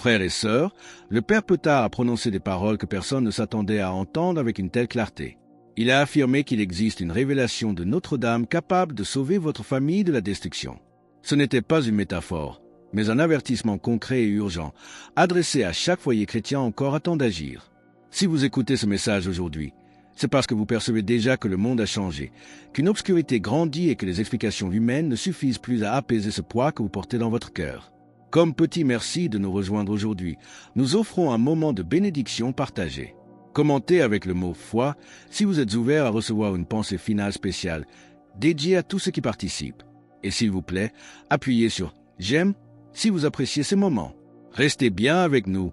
Frères et sœurs, le père Petard a prononcé des paroles que personne ne s'attendait à entendre avec une telle clarté. Il a affirmé qu'il existe une révélation de Notre-Dame capable de sauver votre famille de la destruction. Ce n'était pas une métaphore, mais un avertissement concret et urgent, adressé à chaque foyer chrétien encore à temps d'agir. Si vous écoutez ce message aujourd'hui, c'est parce que vous percevez déjà que le monde a changé, qu'une obscurité grandit et que les explications humaines ne suffisent plus à apaiser ce poids que vous portez dans votre cœur. Comme petit merci de nous rejoindre aujourd'hui, nous offrons un moment de bénédiction partagée. Commentez avec le mot « foi » si vous êtes ouvert à recevoir une pensée finale spéciale, dédiée à tous ceux qui participent. Et s'il vous plaît, appuyez sur « j'aime » si vous appréciez ces moments. Restez bien avec nous,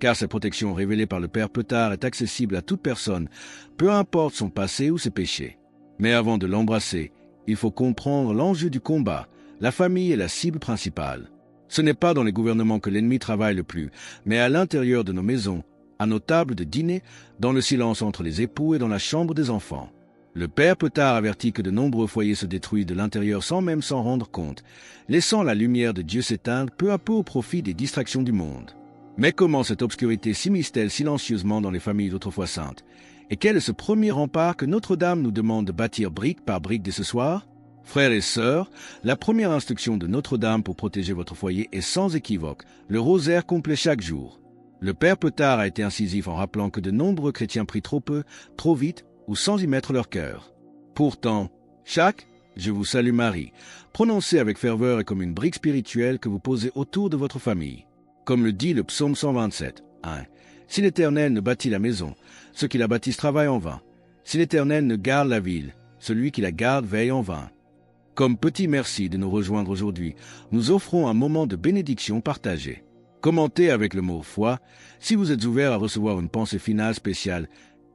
car cette protection révélée par le Père Petard est accessible à toute personne, peu importe son passé ou ses péchés. Mais avant de l'embrasser, il faut comprendre l'enjeu du combat. La famille est la cible principale. Ce n'est pas dans les gouvernements que l'ennemi travaille le plus, mais à l'intérieur de nos maisons, à nos tables de dîner, dans le silence entre les époux et dans la chambre des enfants. Le Père Petard avertit que de nombreux foyers se détruisent de l'intérieur sans même s'en rendre compte, laissant la lumière de Dieu s'éteindre peu à peu au profit des distractions du monde. Mais comment cette obscurité s'immisce-t-elle silencieusement dans les familles d'autrefois saintes? Et quel est ce premier rempart que Notre-Dame nous demande de bâtir brique par brique dès ce soir? Frères et sœurs, la première instruction de Notre-Dame pour protéger votre foyer est sans équivoque, le rosaire complet chaque jour. Le Père Petard a été incisif en rappelant que de nombreux chrétiens prient trop peu, trop vite ou sans y mettre leur cœur. Pourtant, chaque « Je vous salue Marie » prononcé avec ferveur est comme une brique spirituelle que vous posez autour de votre famille. Comme le dit le psaume 127, 1. Si l'Éternel ne bâtit la maison, ceux qui la bâtissent travaillent en vain. Si l'Éternel ne garde la ville, celui qui la garde veille en vain. Comme petit merci de nous rejoindre aujourd'hui, nous offrons un moment de bénédiction partagée. Commentez avec le mot « foi » si vous êtes ouvert à recevoir une pensée finale spéciale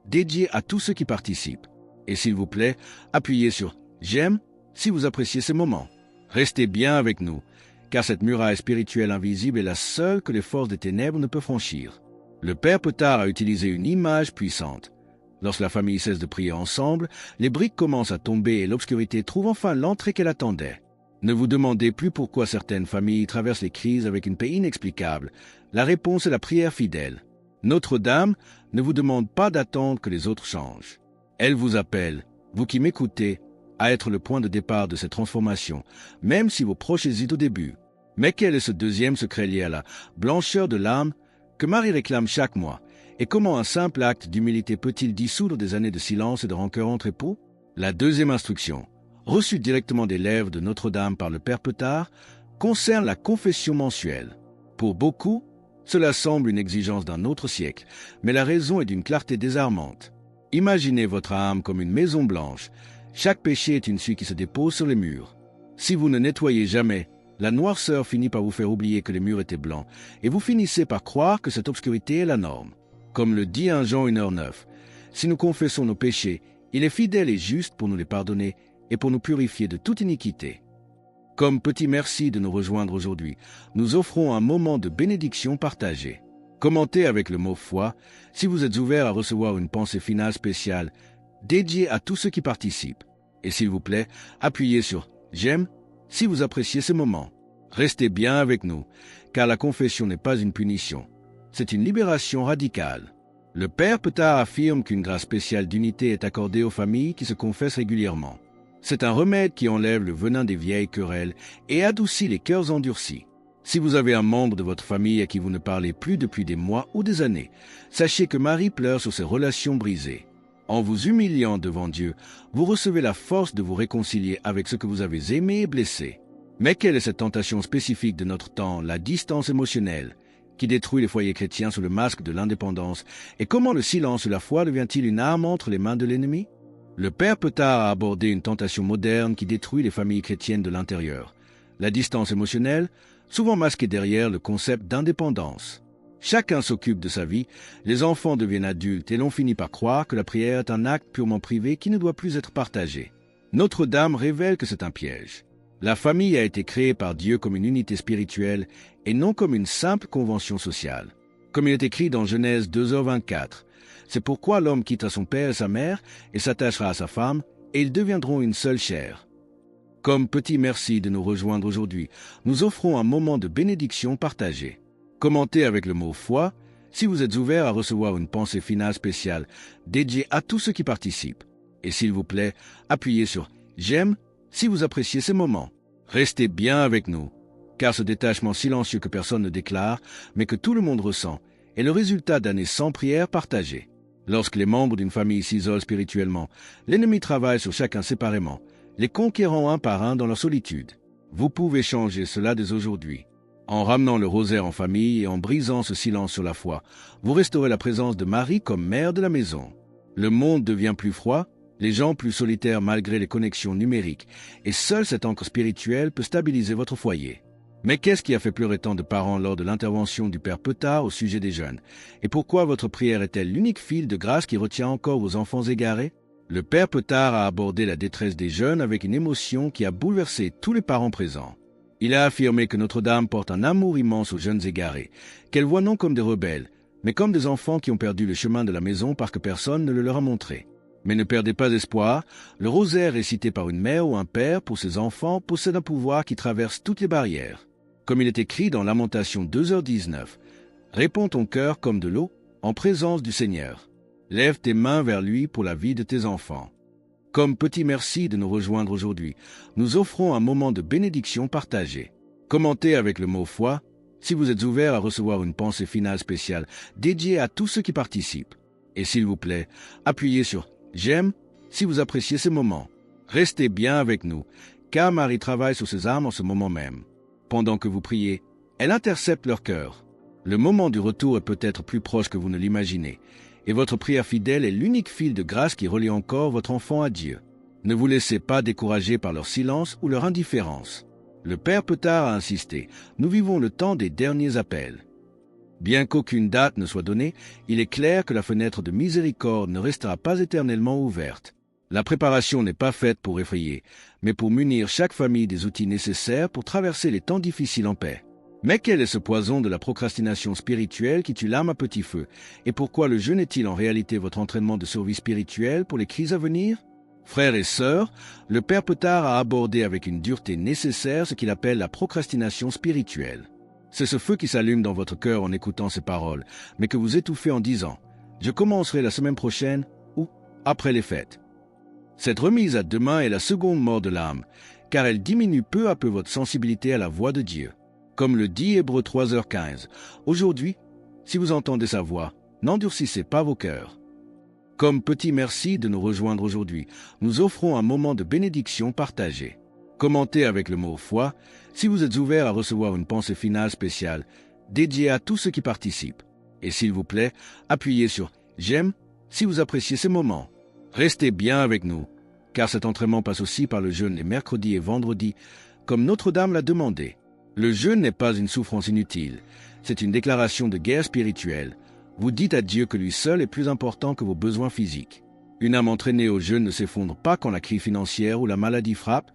dédiée à tous ceux qui participent. Et s'il vous plaît, appuyez sur « j'aime » si vous appréciez ces moments. Restez bien avec nous, car cette muraille spirituelle invisible est la seule que les forces des ténèbres ne peuvent franchir. Le Père Petard a utilisé une image puissante. Lorsque la famille cesse de prier ensemble, les briques commencent à tomber et l'obscurité trouve enfin l'entrée qu'elle attendait. Ne vous demandez plus pourquoi certaines familles traversent les crises avec une paix inexplicable. La réponse est la prière fidèle. Notre-Dame ne vous demande pas d'attendre que les autres changent. Elle vous appelle, vous qui m'écoutez, à être le point de départ de cette transformation, même si vos proches hésitent au début. Mais quel est ce deuxième secret lié à la blancheur de l'âme que Marie réclame chaque mois? Et comment un simple acte d'humilité peut-il dissoudre des années de silence et de rancœur entre époux? La deuxième instruction, reçue directement des lèvres de Notre-Dame par le Père Petard, concerne la confession mensuelle. Pour beaucoup, cela semble une exigence d'un autre siècle, mais la raison est d'une clarté désarmante. Imaginez votre âme comme une maison blanche. Chaque péché est une suie qui se dépose sur les murs. Si vous ne nettoyez jamais, la noirceur finit par vous faire oublier que les murs étaient blancs, et vous finissez par croire que cette obscurité est la norme. Comme le dit 1 Jean 1h9, si nous confessons nos péchés, il est fidèle et juste pour nous les pardonner et pour nous purifier de toute iniquité. Comme petit merci de nous rejoindre aujourd'hui, nous offrons un moment de bénédiction partagée. Commentez avec le mot « foi » si vous êtes ouvert à recevoir une pensée finale spéciale dédiée à tous ceux qui participent. Et s'il vous plaît, appuyez sur « j'aime » si vous appréciez ces moments. Restez bien avec nous, car la confession n'est pas une punition. C'est une libération radicale. Le Père Petard affirme qu'une grâce spéciale d'unité est accordée aux familles qui se confessent régulièrement. C'est un remède qui enlève le venin des vieilles querelles et adoucit les cœurs endurcis. Si vous avez un membre de votre famille à qui vous ne parlez plus depuis des mois ou des années, sachez que Marie pleure sur ses relations brisées. En vous humiliant devant Dieu, vous recevez la force de vous réconcilier avec ce que vous avez aimé et blessé. Mais quelle est cette tentation spécifique de notre temps, la distance émotionnelle, qui détruit les foyers chrétiens sous le masque de l'indépendance, et comment le silence de la foi devient-il une arme entre les mains de l'ennemi? Le Père Petard a abordé une tentation moderne qui détruit les familles chrétiennes de l'intérieur. La distance émotionnelle, souvent masquée derrière le concept d'indépendance. Chacun s'occupe de sa vie, les enfants deviennent adultes et l'on finit par croire que la prière est un acte purement privé qui ne doit plus être partagé. Notre-Dame révèle que c'est un piège. La famille a été créée par Dieu comme une unité spirituelle et non comme une simple convention sociale. Comme il est écrit dans Genèse 2h24, c'est pourquoi l'homme quittera son père et sa mère et s'attachera à sa femme, et ils deviendront une seule chair. Comme petit merci de nous rejoindre aujourd'hui, nous offrons un moment de bénédiction partagée. Commentez avec le mot foi si vous êtes ouvert à recevoir une pensée finale spéciale dédiée à tous ceux qui participent. Et s'il vous plaît, appuyez sur j'aime si vous appréciez ces moments. Restez bien avec nous, car ce détachement silencieux que personne ne déclare, mais que tout le monde ressent, est le résultat d'années sans prière partagée. Lorsque les membres d'une famille s'isolent spirituellement, l'ennemi travaille sur chacun séparément, les conquérant un par un dans leur solitude. Vous pouvez changer cela dès aujourd'hui. En ramenant le rosaire en famille et en brisant ce silence sur la foi, vous restaurez la présence de Marie comme mère de la maison. Le monde devient plus froid, les gens plus solitaires malgré les connexions numériques, et seule cette encre spirituelle peut stabiliser votre foyer. Mais qu'est-ce qui a fait pleurer tant de parents lors de l'intervention du Père Petard au sujet des jeunes? Et pourquoi votre prière est-elle l'unique fil de grâce qui retient encore vos enfants égarés? Le Père Petard a abordé la détresse des jeunes avec une émotion qui a bouleversé tous les parents présents. Il a affirmé que Notre-Dame porte un amour immense aux jeunes égarés, qu'elle voit non comme des rebelles, mais comme des enfants qui ont perdu le chemin de la maison parce que personne ne le leur a montré. Mais ne perdez pas espoir, le rosaire récité par une mère ou un père pour ses enfants possède un pouvoir qui traverse toutes les barrières. Comme il est écrit dans Lamentation 2h19, « Réponds ton cœur comme de l'eau, en présence du Seigneur. Lève tes mains vers lui pour la vie de tes enfants. » Comme petit merci de nous rejoindre aujourd'hui, nous offrons un moment de bénédiction partagée. Commentez avec le mot foi si vous êtes ouvert à recevoir une pensée finale spéciale dédiée à tous ceux qui participent. Et s'il vous plaît, appuyez sur j'aime si vous appréciez ces moments. Restez bien avec nous, car Marie travaille sur ses âmes en ce moment même. Pendant que vous priez, elle intercepte leur cœur. Le moment du retour est peut-être plus proche que vous ne l'imaginez, et votre prière fidèle est l'unique fil de grâce qui relie encore votre enfant à Dieu. Ne vous laissez pas décourager par leur silence ou leur indifférence. Le Père Petard a insisté, nous vivons le temps des derniers appels. Bien qu'aucune date ne soit donnée, il est clair que la fenêtre de miséricorde ne restera pas éternellement ouverte. La préparation n'est pas faite pour effrayer, mais pour munir chaque famille des outils nécessaires pour traverser les temps difficiles en paix. Mais quel est ce poison de la procrastination spirituelle qui tue l'âme à petit feu? Et pourquoi le jeûne est-il en réalité votre entraînement de survie spirituelle pour les crises à venir? Frères et sœurs, le Père Petard a abordé avec une dureté nécessaire ce qu'il appelle la procrastination spirituelle. C'est ce feu qui s'allume dans votre cœur en écoutant ces paroles, mais que vous étouffez en disant « Je commencerai la semaine prochaine » ou « après les fêtes ». Cette remise à demain est la seconde mort de l'âme, car elle diminue peu à peu votre sensibilité à la voix de Dieu. Comme le dit Hébreux 3h15, aujourd'hui, si vous entendez sa voix, n'endurcissez pas vos cœurs. Comme petit merci de nous rejoindre aujourd'hui, nous offrons un moment de bénédiction partagée. Commentez avec le mot foi si vous êtes ouvert à recevoir une pensée finale spéciale dédiée à tous ceux qui participent. Et s'il vous plaît, appuyez sur j'aime si vous appréciez ces moments. Restez bien avec nous, car cet entraînement passe aussi par le jeûne les mercredis et vendredis, comme Notre-Dame l'a demandé. Le jeûne n'est pas une souffrance inutile, c'est une déclaration de guerre spirituelle. Vous dites à Dieu que lui seul est plus important que vos besoins physiques. Une âme entraînée au jeûne ne s'effondre pas quand la crise financière ou la maladie frappe,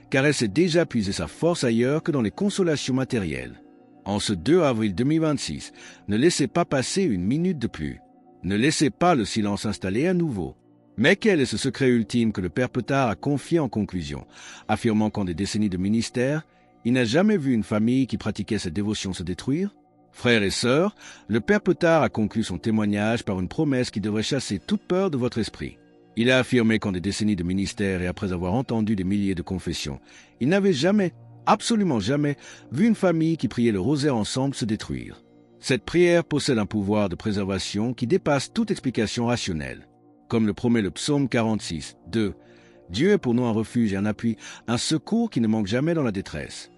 car elle sait déjà puiser sa force ailleurs que dans les consolations matérielles. En ce 2 avril 2026, ne laissez pas passer une minute de plus. Ne laissez pas le silence s'installer à nouveau. Mais quel est ce secret ultime que le Père Petard a confié en conclusion, affirmant qu'en des décennies de ministère, il n'a jamais vu une famille qui pratiquait cette dévotion se détruire? Frères et sœurs, le Père Petard a conclu son témoignage par une promesse qui devrait chasser toute peur de votre esprit. Il a affirmé qu'en des décennies de ministère et après avoir entendu des milliers de confessions, il n'avait jamais, absolument jamais, vu une famille qui priait le rosaire ensemble se détruire. Cette prière possède un pouvoir de préservation qui dépasse toute explication rationnelle. Comme le promet le psaume 46, 2, Dieu est pour nous un refuge et un appui, un secours qui ne manque jamais dans la détresse.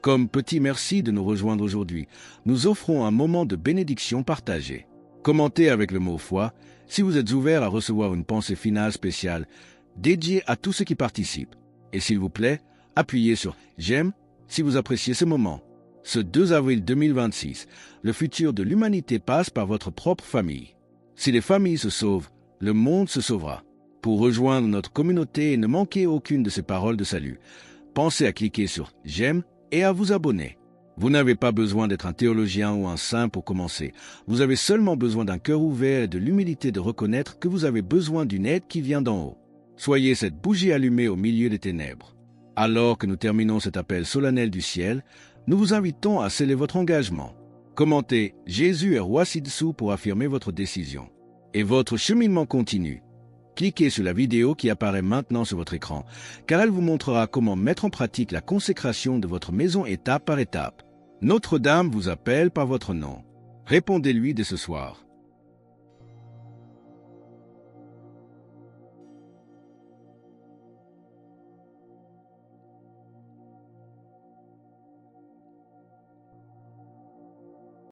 Comme petit merci de nous rejoindre aujourd'hui, nous offrons un moment de bénédiction partagée. Commentez avec le mot foi si vous êtes ouvert à recevoir une pensée finale spéciale dédiée à tous ceux qui participent. Et s'il vous plaît, appuyez sur j'aime si vous appréciez ce moment. Ce 2 avril 2026, le futur de l'humanité passe par votre propre famille. Si les familles se sauvent, le monde se sauvera. Pour rejoindre notre communauté et ne manquer aucune de ces paroles de salut, pensez à cliquer sur « J'aime » et à vous abonner. Vous n'avez pas besoin d'être un théologien ou un saint pour commencer. Vous avez seulement besoin d'un cœur ouvert et de l'humilité de reconnaître que vous avez besoin d'une aide qui vient d'en haut. Soyez cette bougie allumée au milieu des ténèbres. Alors que nous terminons cet appel solennel du ciel, nous vous invitons à sceller votre engagement. Commentez « Jésus est roi ci-dessous » pour affirmer votre décision. Et votre cheminement continue. Cliquez sur la vidéo qui apparaît maintenant sur votre écran, car elle vous montrera comment mettre en pratique la consécration de votre maison étape par étape. Notre-Dame vous appelle par votre nom. Répondez-lui dès ce soir.